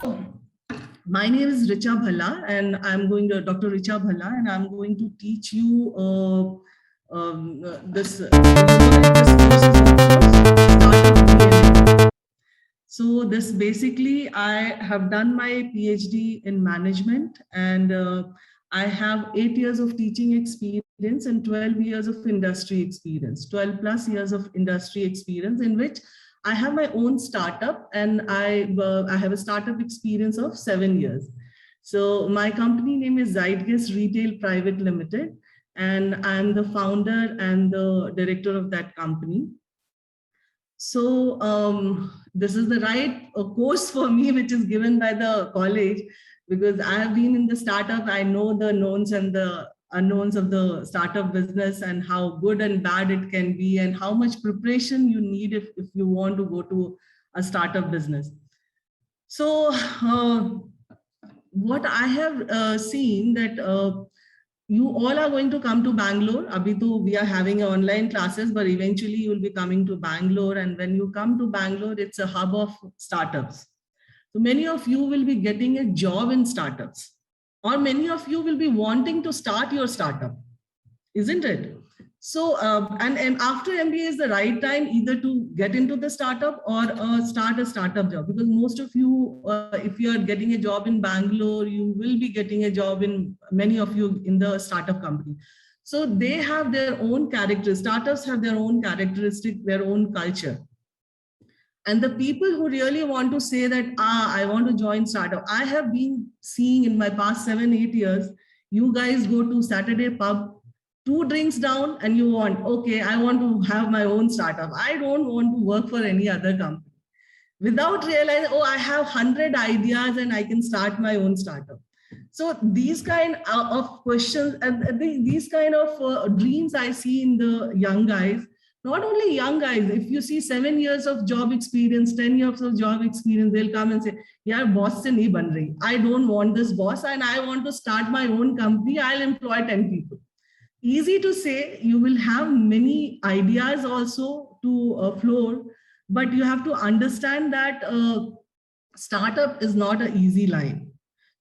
My name is Richa Bhalla, and I'm going to Dr. Richa Bhalla, and I'm going to teach you this. You know that this course is of startup DNA. So this basically, I have done my PhD in management, and I have 8 years of teaching experience and 12 years of industry experience, 12 plus years of industry experience, in which I have my own startup, and I have a startup experience of 7 years. So my company name is Zeitgeist Retail Private Limited, and I'm the founder and the director of that company. So this is the right course for me, which is given by the college, because I have been in the startup. I know the knowns and the unknowns of the startup business, and how good and bad it can be, and how much preparation you need if you want to go to a startup business. So what I have seen that you all are going to come to Bangalore. Abhi to we are having online classes, but eventually you will be coming to Bangalore. And when you come to Bangalore, it's a hub of startups. So many of you will be getting a job in startups, or many of you will be wanting to start your startup, isn't it? So, and after MBA is the right time either to get into the startup or start a startup job, because most of you, if you are getting a job in Bangalore, you will be getting a job in, many of you, in the startup company. So they have their own characteristics. Startups have their own characteristic, their own culture. And the people who really want to say that, I want to join startup, I have been seeing in my past 7-8 years, you guys go to Saturday pub, 2 drinks down, and you want, okay, I want to have my own startup. I don't want to work for any other company. Without realizing, oh, I have 100 ideas and I can start my own startup. So these kind of questions and these kind of dreams I see in the young guys. Not only young guys, if you see 7 years of job experience, 10 years of job experience, they'll come and say, yeah, boss se nahi ban rahi. I don't want this boss and I want to start my own company. I'll employ 10 people. Easy to say, you will have many ideas also to floor, but you have to understand that startup is not an easy line.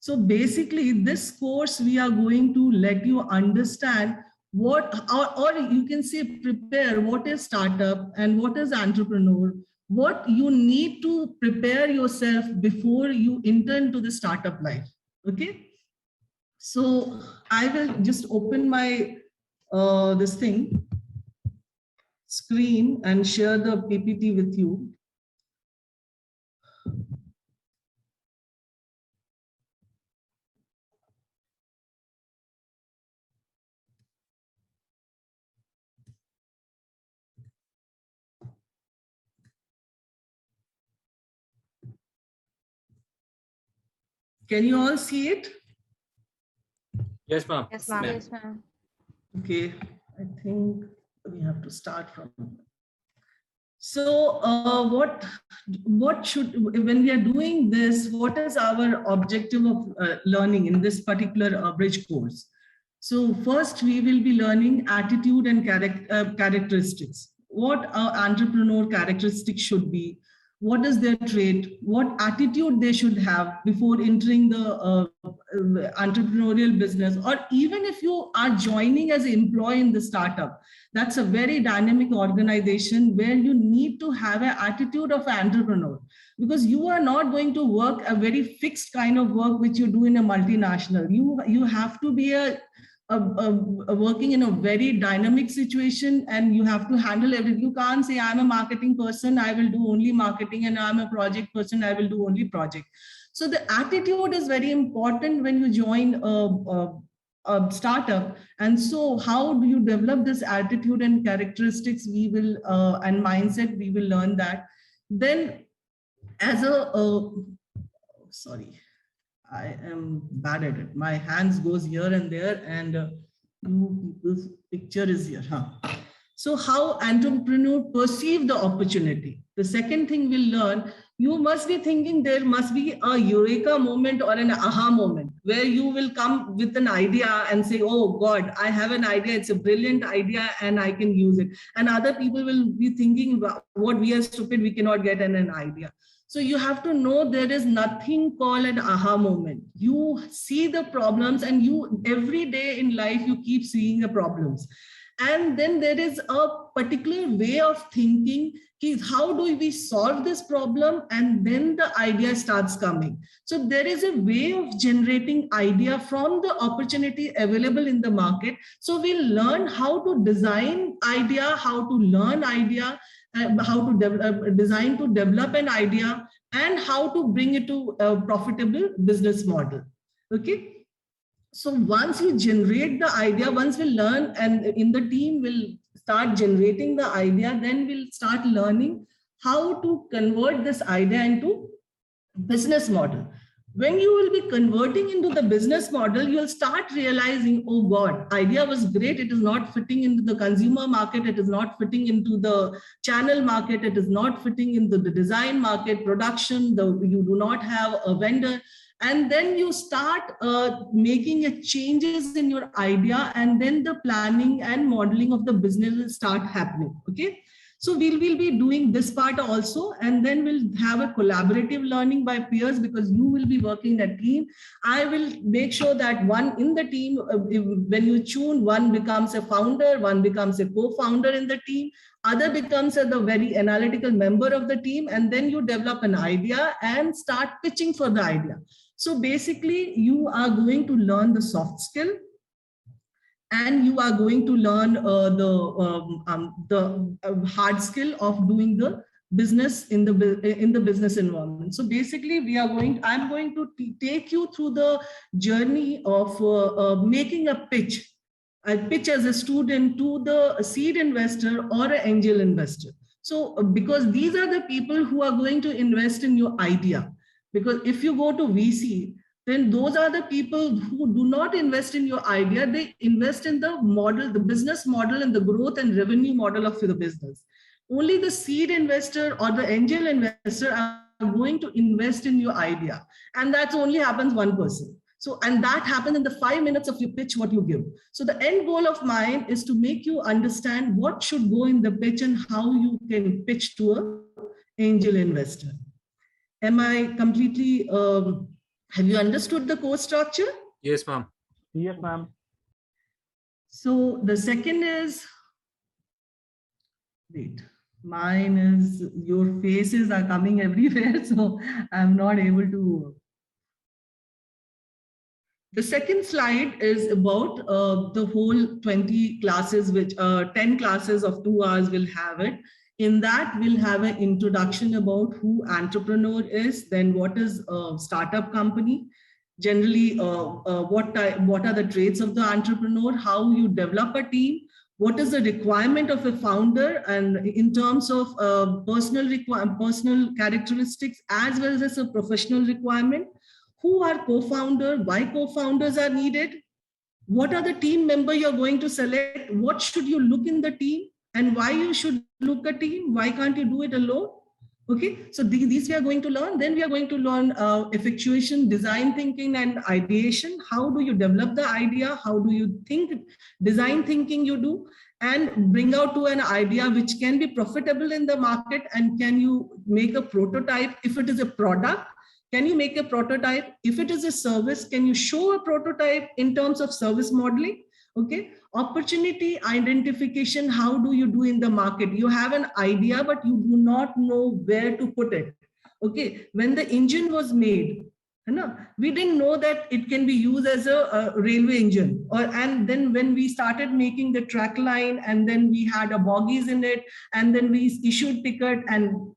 So basically, this course, we are going to let you understand what, or you can say prepare what is startup and what is entrepreneur, what you need to prepare yourself before you enter into the startup life. Okay. So I will just open my this thing screen and share the PPT with you. Can you all see it? Yes, ma'am. Yes, ma'am. Yes, ma'am. Okay, I think we have to start from. So what should, when we are doing this, what is our objective of learning in this particular bridge course? So first we will be learning attitude and characteristics. What entrepreneur characteristics should be, what is their trait, what attitude they should have before entering the entrepreneurial business, or even if you are joining as an employee in the startup. That's a very dynamic organization where you need to have an attitude of an entrepreneur, because you are not going to work a very fixed kind of work which you do in a multinational. You have to be working in a very dynamic situation, and you have to handle everything. You can't say, I'm a marketing person, I will do only marketing, and I'm a project person, I will do only project. So the attitude is very important when you join a startup. And so how do you develop this attitude and characteristics, we will and mindset, we will learn that. Then as a sorry, I am bad at it. My hands goes here and there, and you people's picture is here. Huh? So how entrepreneur perceive the opportunity. The second thing we'll learn, you must be thinking there must be a eureka moment or an aha moment where you will come with an idea and say, oh God, I have an idea. It's a brilliant idea and I can use it. And other people will be thinking, what, we are stupid, we cannot get an idea. So you have to know there is nothing called an aha moment. You see the problems, and you every day in life, you keep seeing the problems. And then there is a particular way of thinking, how do we solve this problem? And then the idea starts coming. So there is a way of generating idea from the opportunity available in the market. So we'll learn how to design idea, how to learn idea, how to design to develop an idea, and how to bring it to a profitable business model. Okay. So once you generate the idea, once we learn, and in the team will start generating the idea, then we'll start learning how to convert this idea into business model. When you will be converting into the business model, you'll start realizing, oh God, idea was great. It is not fitting into the consumer market. It is not fitting into the channel market. It is not fitting into the design market, production. You do not have a vendor. And then you start making changes in your idea, and then the planning and modeling of the business will start happening. Okay. So we'll be doing this part also, and then we'll have a collaborative learning by peers, because you will be working in a team. I will make sure that one in the team, when you tune, one becomes a founder, one becomes a co-founder in the team, other becomes the very analytical member of the team, and then you develop an idea and start pitching for the idea. So basically, you are going to learn the soft skill, and you are going to learn the hard skill of doing the business in the business environment. So basically, I'm going to take you through the journey of making a pitch. I pitch as a student to the seed investor or an angel investor. So because these are the people who are going to invest in your idea. Because if you go to VC, then those are the people who do not invest in your idea. They invest in the model, the business model, and the growth and revenue model of the business. Only the seed investor or the angel investor are going to invest in your idea. And that only happens one person. So, and that happens in the 5 minutes of your pitch, what you give. So the end goal of mine is to make you understand what should go in the pitch and how you can pitch to an angel investor. Am I completely, have you understood the course structure? Yes, ma'am. Yes, ma'am. So the second is, wait, mine is, your faces are coming everywhere, so I'm not able to. The second slide is about the whole 20 classes, which 10 classes of 2 hours will have it. In that, we'll have an introduction about who entrepreneur is, then what is a startup company, generally what are the traits of the entrepreneur, how you develop a team, what is the requirement of a founder, and in terms of personal characteristics as well as a professional requirement, who are co-founder, why co-founders are needed, what are the team member you're going to select, what should you look in the team, and why you should look a team, why can't you do it alone? Okay, so these we are going to learn. Then we are going to learn effectuation, design thinking, and ideation. How do you develop the idea? How do you think, design thinking you do, and bring out to an idea which can be profitable in the market, and can you make a prototype? If it is a product, can you make a prototype? If it is a service, can you show a prototype in terms of service modeling? Okay, opportunity identification, how do you do in the market? You have an idea, but you do not know where to put it. Okay, when the engine was made, we didn't know that it can be used as a railway engine. And then when we started making the track line, and then we had a bogies in it, and then we issued ticket and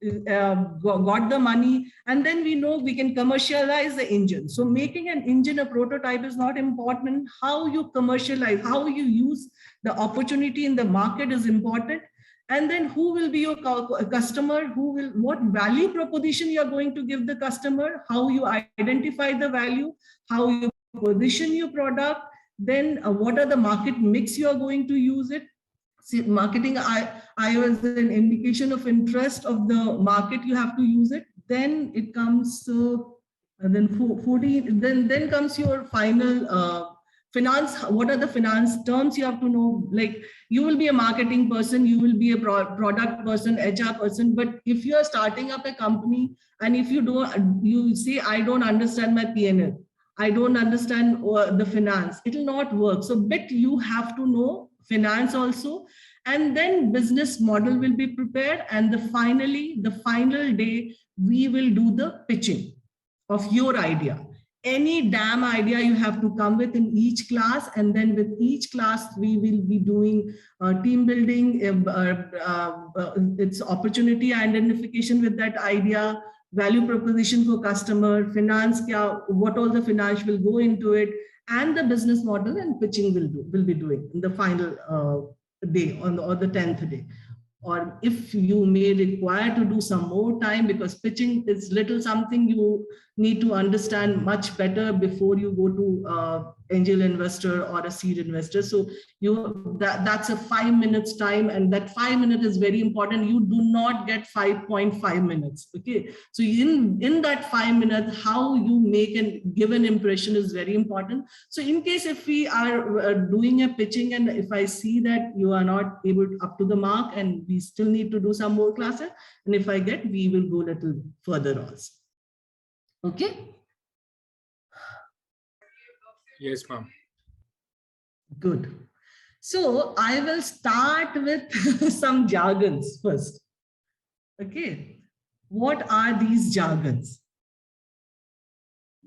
got the money, and then we know we can commercialize the engine. So making an engine a prototype is not important. How you commercialize, how you use the opportunity in the market is important. And then who will be your customer, what value proposition you are going to give the customer, how you identify the value, how you position your product, then what are the market mix you are going to use it. See, marketing, I was an indication of interest of the market, you have to use it. Then it comes, then 14, then comes your final finance, what are the finance terms you have to know? Like, you will be a marketing person, you will be a product person, HR person, but if you are starting up a company and if you don't, you say, I don't understand my P&L, I don't understand the finance, it will not work. So bit you have to know finance also, and then business model will be prepared, and finally the final day we will do the pitching of your idea. Any damn idea you have to come with in each class, and then with each class we will be doing team building, its opportunity identification with that idea, value proposition for customer, finance, what all the finance will go into it, and the business model and pitching will be doing in the final day or the 10th day. Or if you may require to do some more time, because pitching is little something you need to understand much better before you go to angel investor or a seed investor. So that's a 5 minutes time, and that 5 minutes is very important. You do not get 5.5 minutes. Okay, so in that 5 minutes, how you make and give an impression is very important. So in case if we are doing a pitching and if I see that you are not able to up to the mark and we still need to do some more classes, and if I get, we will go a little further also. Okay. Yes, ma'am. Good. So I will start with some jargons first. Okay. What are these jargons?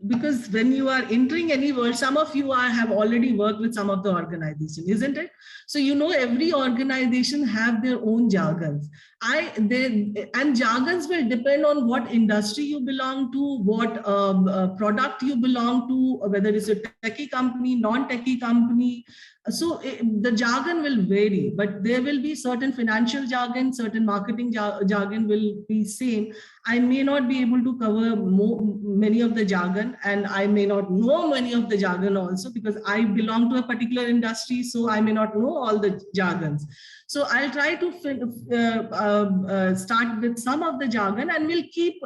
Because when you are entering any world, some of you have already worked with some of the organization, isn't it? So you know every organization have their own jargons. And jargons will depend on what industry you belong to, what product you belong to, whether it's a techie company, non-techie company. So the jargon will vary, but there will be certain financial jargon, certain marketing jargon will be same. I may not be able to cover many of the jargon, and I may not know many of the jargon also, because I belong to a particular industry, so I may not know all the jargons. So I'll try to start with some of the jargon, and we'll keep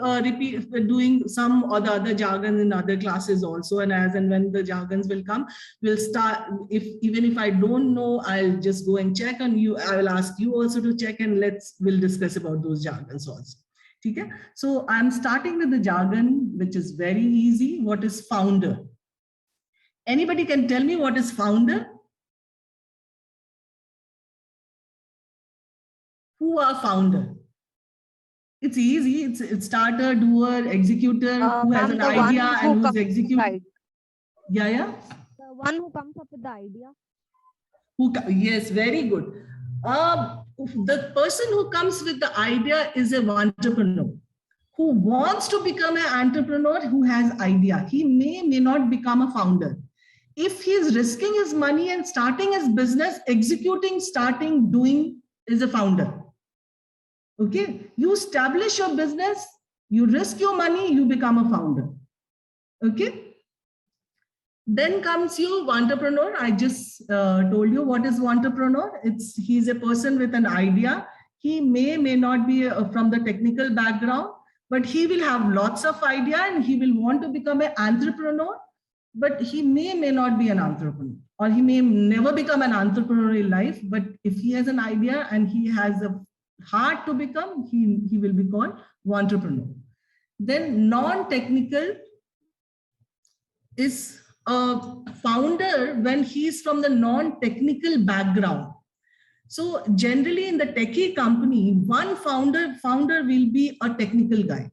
doing some or the other jargon in other classes also. And as and when the jargons will come, we'll start. Even if I don't know, I'll just go and check on you. I will ask you also to check, and we'll discuss about those jargons also. Okay? So I'm starting with the jargon, which is very easy. What is founder? Anybody can tell me what is founder? Who are founder? It's easy. It's starter, doer, executor, who has an idea and who's executing. Yeah. The one who comes up with the idea. Yes, very good. The person who comes with the idea is an entrepreneur who wants to become an entrepreneur, who has idea. He may not become a founder. If he is risking his money and starting his business, executing, starting, doing, is a founder. Okay, you establish your business, you risk your money, you become a founder. Okay. Then comes your entrepreneur. I just told you what is entrepreneur. He's a person with an idea. He may not be from the technical background, but he will have lots of idea and he will want to become an entrepreneur, but he may not be an entrepreneur, or he may never become an entrepreneur in life. But if he has an idea and he has a heart to become, he will be called entrepreneur. Then non-technical is a founder when he's from the non-technical background. So generally in the techie company, one founder will be a technical guy,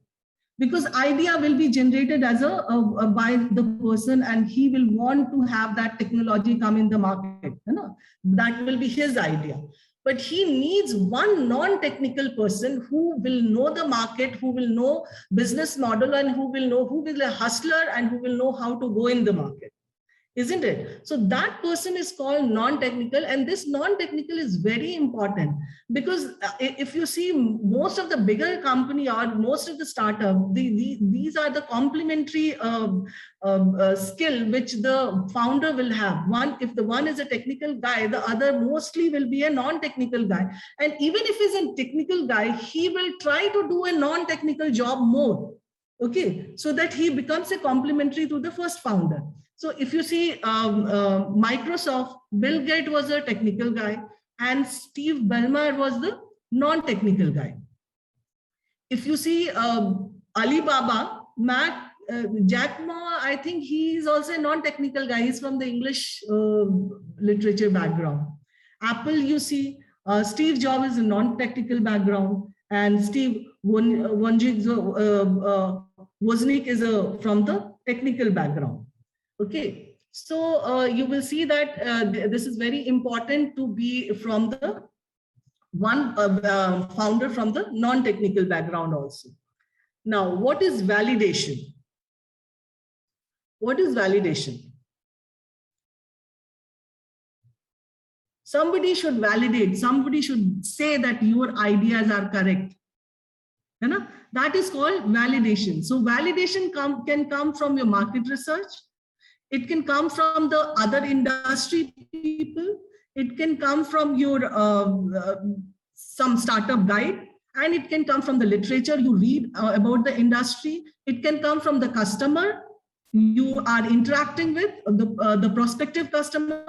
because idea will be generated as by the person, and he will want to have that technology come in the market. That will be his idea. But he needs one non-technical person who will know the market, who will know business model, and who will be a hustler, and who will know how to go in the market. Isn't it? So that person is called non-technical, and this non-technical is very important, because if you see most of the bigger company or most of the startup, these are the complementary skill which the founder will have. If the one is a technical guy, the other mostly will be a non-technical guy. And even if he's a technical guy, he will try to do a non-technical job more. Okay, so that he becomes a complementary to the first founder. So if you see Microsoft, Bill Gates was a technical guy and Steve Ballmer was the non-technical guy. If you see Alibaba, Jack Ma, I think he is also a non-technical guy. He's from the English literature background. Apple, you see, Steve Jobs is a non-technical background, and Steve Wozniak is from the technical background. Okay, so you will see that this is very important to be from the one founder from the non-technical background also. Now, what is validation? What is validation? Somebody should validate, somebody should say that your ideas are correct. You know? That is called validation. So validation can come from your market research. It can come from the other industry people. It can come from your some startup guide, and it can come from the literature you read about the industry. It can come from the customer you are interacting with, the prospective customer.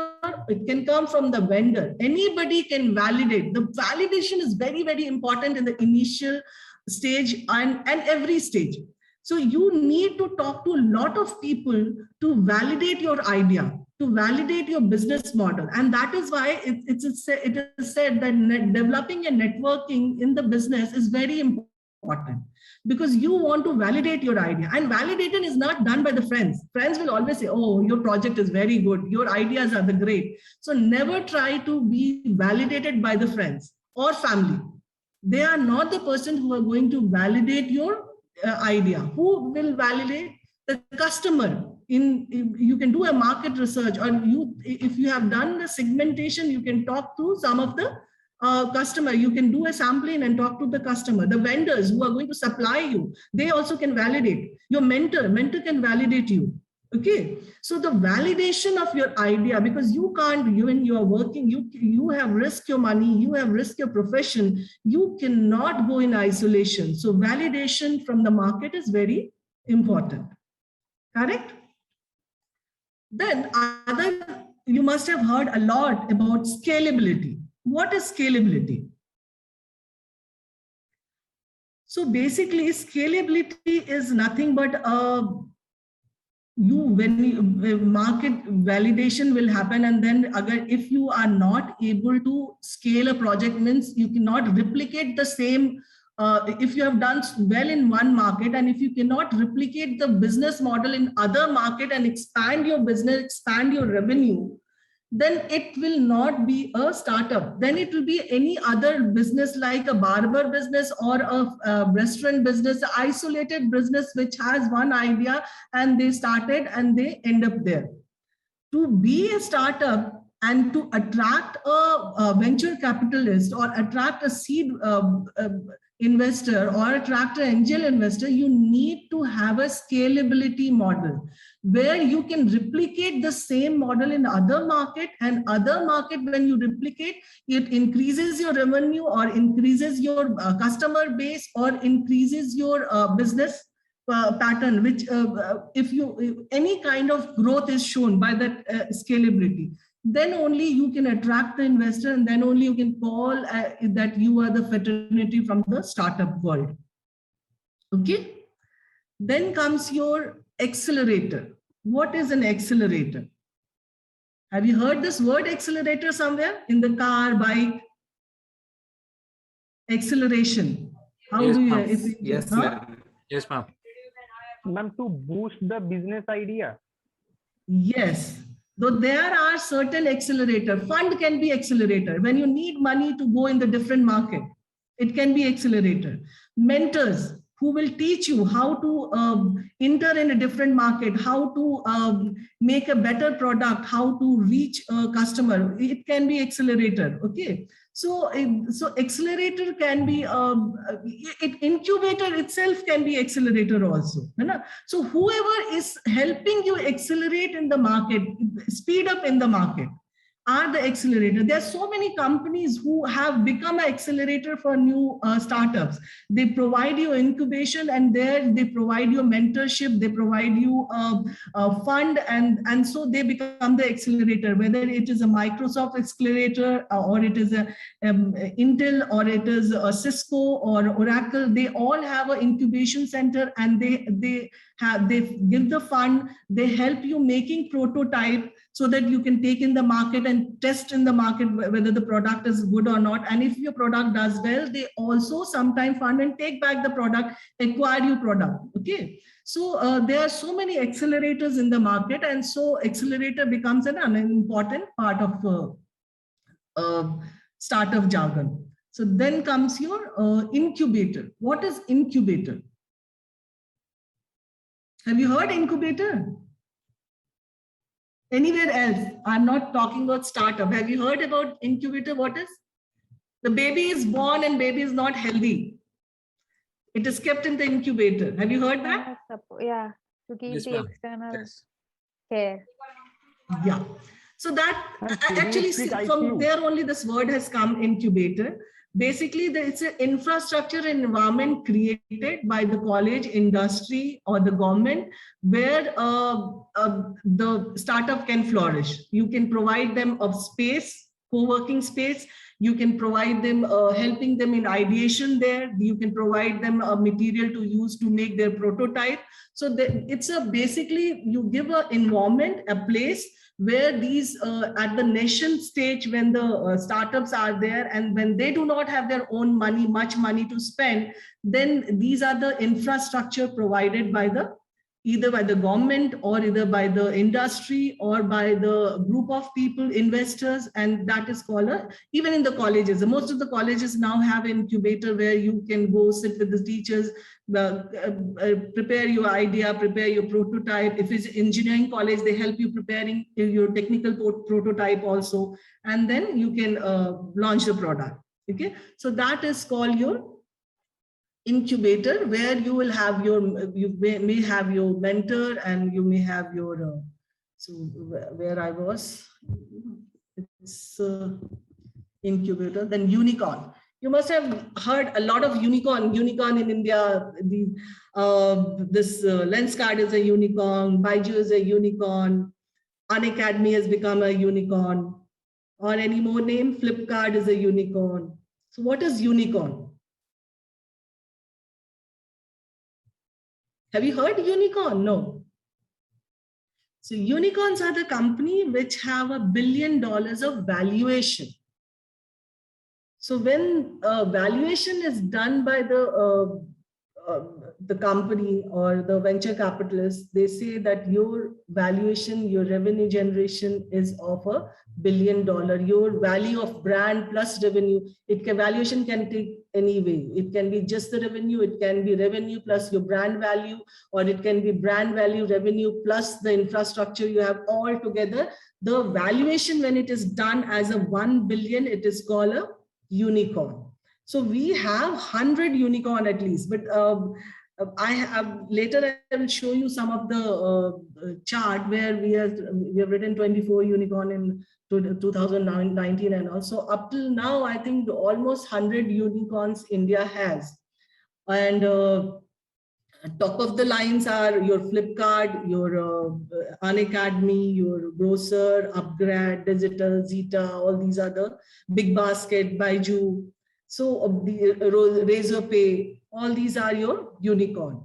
It can come from the vendor. Anybody can validate. The validation is very, very important in the initial stage and every stage. So you need to talk to a lot of people to validate your idea, to validate your business model. And that is why it is said that developing and networking in the business is very important, because you want to validate your idea. And validation is not done by the friends. Friends will always say, oh, your project is very good, your ideas are the great. So never try to be validated by the friends or family. They are not the person who are going to validate your idea. Who will validate? The customer. You can do a market research, or if you have done the segmentation, you can talk to some of the customer. You can do a sampling and talk to the customer. The vendors who are going to supply you, they also can validate. Your mentor can validate you. Okay, so the validation of your idea, because you can't, when you are working, you have risked your money, you have risked your profession, you cannot go in isolation. So validation from the market is very important. Correct? Then you must have heard a lot about scalability. What is scalability? So basically, scalability is nothing but market validation will happen, and then if you are not able to scale a project, means you cannot replicate the same. If you have done well in one market, and if you cannot replicate the business model in other market and expand your business, expand your revenue, then it will not be a startup. Then it will be any other business, like a barber business or a restaurant business, isolated business which has one idea and they started and they end up there. To be a startup and to attract a venture capitalist or attract a seed investor or attract an angel investor, you need to have a scalability model where you can replicate the same model in other market, and other market, when you replicate, it increases your revenue or increases your customer base or increases your business pattern, which if any kind of growth is shown by that scalability, then only you can attract the investor, and then only you can call that you are the fraternity from the startup world. Okay. Then comes your accelerator. What is an accelerator? Have you heard this word accelerator somewhere in the car, bike? Acceleration. How Yes, do you? ma'am. Yes, ma'am. Yes, ma'am. Ma'am, to boost the business idea. Yes. Though there are certain accelerator. Fund can be accelerator. When you need money to go in the different market, it can be accelerator. Mentors who will teach you how to enter in a different market, how to make a better product, how to reach a customer. It can be accelerator. Okay. So accelerator can be, incubator itself can be accelerator also. So whoever is helping you accelerate in the market, speed up in the market, are the accelerator. There are so many companies who have become an accelerator for new startups. They provide you incubation, and there they provide you mentorship, they provide you a fund, and so they become the accelerator, whether it is a Microsoft accelerator or it is a Intel or it is a Cisco or Oracle. They all have an incubation center, and they give the fund, they help you making prototype so that you can take in the market and test in the market whether the product is good or not. And if your product does well, they also sometimes fund and take back the product, acquire your product. Okay. So there are so many accelerators in the market, and so accelerator becomes an important part of startup jargon. So then comes your incubator. What is incubator? Have you heard incubator? Anywhere else? I'm not talking about startup. Have you heard about incubator? What is? The baby is born and baby is not healthy. It is kept in the incubator. Have you heard that? Yeah, to give Yes, the ma'am. external Yes. care. Yeah. So that actually pediatric from ICU. there only this word has come, incubator. Basically, it's an infrastructure and environment created by the college, industry, or the government where the startup can flourish. You can provide them a space, co-working space. You can provide them, helping them in ideation there. You can provide them a material to use to make their prototype. So it's a basically you give an environment, a place where these at the nation stage, when the startups are there and when they do not have their own money, much money to spend, then these are the infrastructure provided by the either by the government or either by the industry or by the group of people, investors, and that is called even in the colleges. Most of the colleges now have an incubator where you can go sit with the teachers, prepare your idea, prepare your prototype. If it's engineering college, they help you preparing your technical prototype also, and then you can launch the product. Okay, so that is called your incubator, where you will have your, you may have your mentor and you may have your, so where I was, it's incubator, then unicorn. You must have heard a lot of unicorn in India. This Lenscard is a unicorn, Baiju is a unicorn, Unacademy has become a unicorn, or any more name, Flipkart is a unicorn. So what is unicorn? Have you heard unicorn? No. So unicorns are the company which have $1 billion of valuation. So when valuation is done by the company or the venture capitalists, they say that your valuation, your revenue generation is of $1 billion. Your value of brand plus revenue, valuation can take any way. It can be just the revenue, it can be revenue plus your brand value, or it can be brand value, revenue plus the infrastructure you have all together. The valuation, when it is done as a 1 billion, it is called a unicorn. So we have 100 unicorn at least, but I have later I will show you some of the chart where we have written 24 unicorn in 2019, and also up till now I think almost 100 unicorns India has. And top of the lines are your Flipkart, your Unacademy, your Grocer, Upgrade, Digital, Zeta, all these other Big Basket, Baiju. So the Razorpay, all these are your unicorn.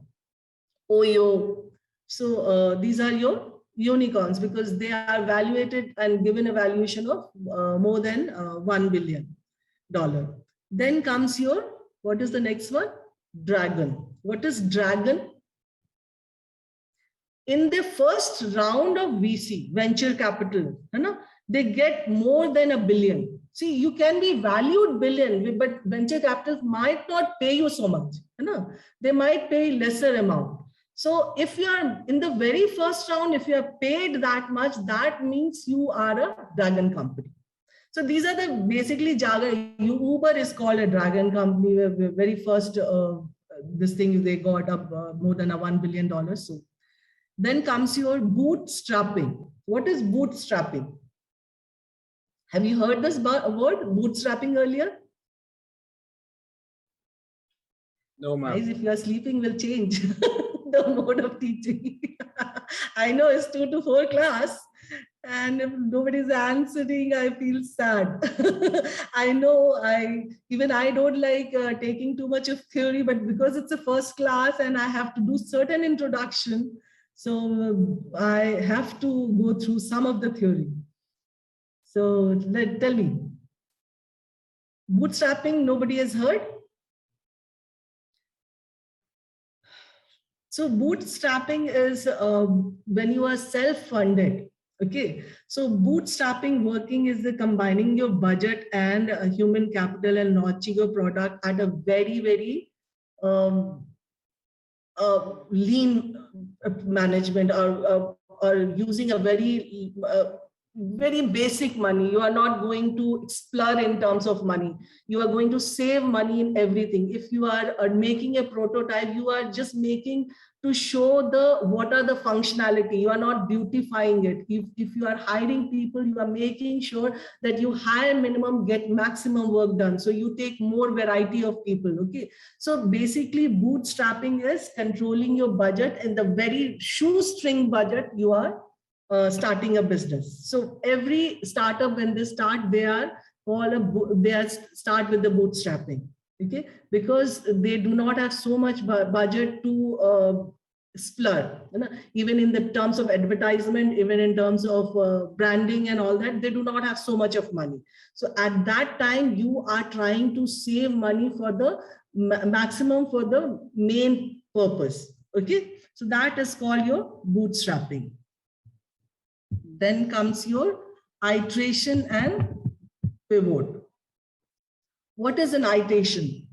Oyo. So these are your unicorns because they are valuated and given a valuation of more than $1 billion. Then comes your, what is the next one? Dragon. What is dragon? In the first round of VC, venture capital, they get more than $1 billion. See, you can be valued billion, but venture capitals might not pay you so much. They might pay lesser amount. So if you are in the very first round, if you are paid that much, that means you are a dragon company. So these are the basically jargon. Uber is called a dragon company. The very first this thing they got up more than $1 billion. So then comes your bootstrapping. What is bootstrapping? Have you heard this word bootstrapping earlier? No, ma'am. Guys, if you are sleeping, we'll change the mode of teaching. I know it's 2 to 4 class, and if nobody's answering, I feel sad. I know I don't like taking too much of theory, but because it's a first class and I have to do certain introduction, so I have to go through some of the theory. So tell me, bootstrapping, nobody has heard? So bootstrapping is when you are self-funded. Okay, so bootstrapping working is the combining your budget and human capital and launching your product at a very, very lean management, or using a very basic money. You are not going to explore in terms of money. You are going to save money in everything. If you are making a prototype, you are just making to show what are the functionality. You are not beautifying it. If you are hiring people, you are making sure that you hire minimum, get maximum work done. So you take more variety of people. Okay. So basically bootstrapping is controlling your budget in the very shoestring budget you are starting a business. So every startup, when they start, they start with the bootstrapping. Okay, because they do not have so much budget to splurge. Even in the terms of advertisement, even in terms of branding and all that, they do not have so much of money. So at that time, you are trying to save money for the maximum for the main purpose. Okay, so that is called your bootstrapping. Then comes your iteration and pivot. What is an iteration?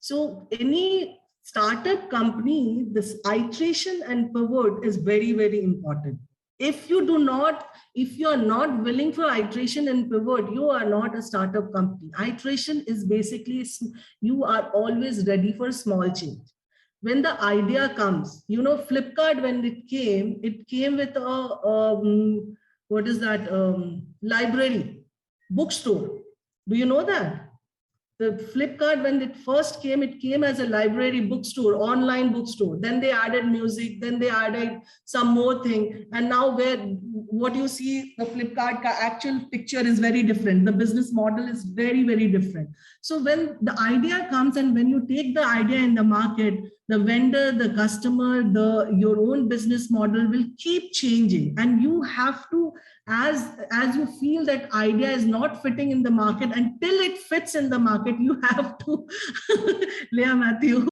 So any startup company, this iteration and pivot is very, very important. If you are not willing for iteration and pivot, you are not a startup company. Iteration is basically you are always ready for small change. When the idea comes, Flipkart, when it came with a, what is that, library, bookstore. Do you know that? The Flipkart, when it first came, it came as a library bookstore, online bookstore. Then they added music, then they added some more thing. And now what you see, the Flipkart actual picture is very different. The business model is very, very different. So when the idea comes and when you take the idea in the market, the vendor, the customer, your own business model will keep changing. And you have to, as you feel that idea is not fitting in the market, until it fits in the market, you have to Leah Matthew,